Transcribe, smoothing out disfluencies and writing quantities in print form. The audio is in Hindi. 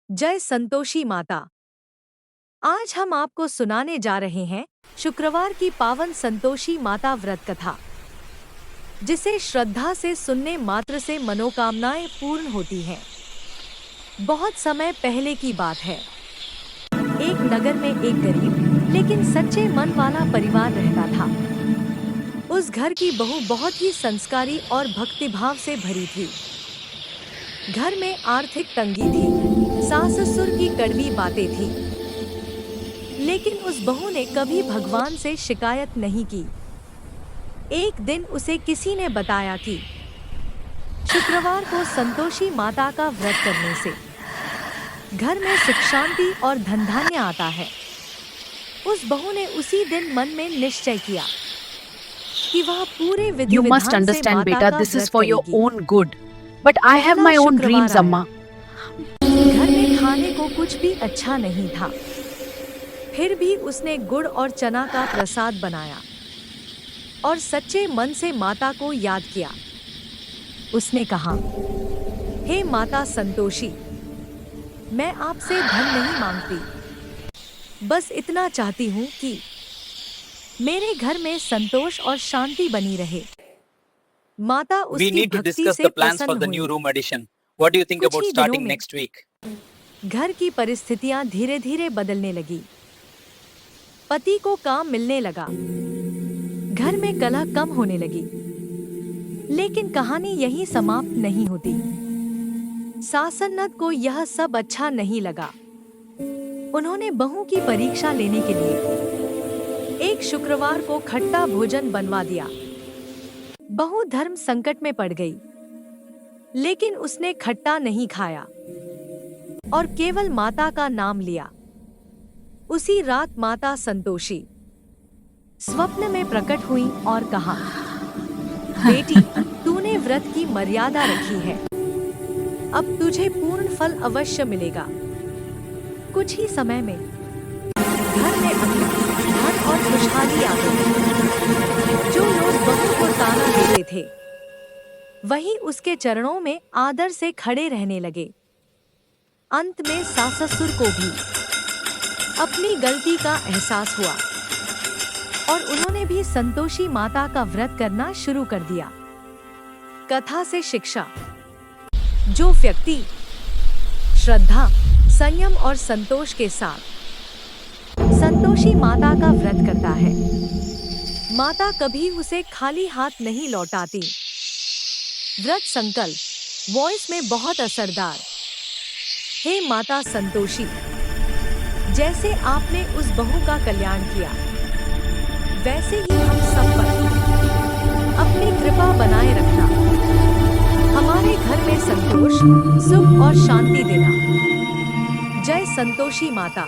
जय संतोषी माता। आज हम आपको सुनाने जा रहे हैं शुक्रवार की पावन संतोषी माता व्रत कथा, जिसे श्रद्धा से सुनने मात्र से मनोकामनाएं पूर्ण होती हैं। बहुत समय पहले की बात है। एक नगर में एक गरीब लेकिन सच्चे मन वाला परिवार रहता था। उस घर की बहू बहुत ही संस्कारी और भक्तिभाव से भरी थी। घर में आर्थिक तंगी थी, सास ससुर की कड़वी बातें थी, लेकिन उस बहू ने कभी भगवान से शिकायत नहीं की। एक दिन उसे किसी ने बताया कि शुक्रवार को संतोषी माता का व्रत करने से घर में सुख शांति और धन धान्य आता है। उस बहू ने उसी दिन मन में निश्चय किया कि वह पूरे विधि You must विधान से understand, माता beta, का this is व्रत for your करेगी। own good. But I have my own dreams, Amma. घर में खाने को कुछ भी अच्छा नहीं था, फिर भी उसने गुड़ और चना का प्रसाद बनाया और सच्चे मन से माता को याद किया। उसने कहा, हे माता संतोषी, मैं आपसे धन नहीं मांगती, बस इतना चाहती हूँ कि मेरे घर में संतोष और शांति बनी रहे। माता We उसकी need to भक्ति discuss से the plans for प्रसन्न the new हुई। room addition. What do you think कुछ about ही दिनों starting में next week? घर की परिस्थितियां धीरे धीरे बदलने लगी। पति को काम मिलने लगा, घर में कलह कम होने लगी। लेकिन कहानी यहीं समाप्त नहीं होती। सासन्नत को यह सब अच्छा नहीं लगा। उन्होंने बहू की परीक्षा लेने के लिए एक शुक्रवार को खट्टा भोजन बनवा दिया। बहू धर्म संकट में पड़ गई, लेकिन उसने खट्टा नहीं खाया और केवल माता का नाम लिया। उसी रात माता संतोषी स्वप्न में प्रकट हुई और कहा, बेटी, तूने व्रत की मर्यादा रखी है, अब तुझे पूर्ण फल अवश्य मिलेगा। कुछ ही समय में घर में अन्न, धन और खुशहाली आ गई। जो लोग बहू को ताना देते थे, वही उसके चरणों में आदर से खड़े रहने लगे। अंत में सास ससुर को भी अपनी गलती का एहसास हुआ और उन्होंने भी संतोषी माता का व्रत करना शुरू कर दिया। कथा से शिक्षा: जो व्यक्ति श्रद्धा, संयम और संतोष के साथ संतोषी माता का व्रत करता है, माता कभी उसे खाली हाथ नहीं लौटाती। व्रत संकल्प वॉइस में बहुत असरदार। हे माता संतोषी, जैसे आपने उस बहू का कल्याण किया, वैसे ही हम सब पर अपनी कृपा बनाए रखना। हमारे घर में संतोष, सुख और शांति देना। जय संतोषी माता।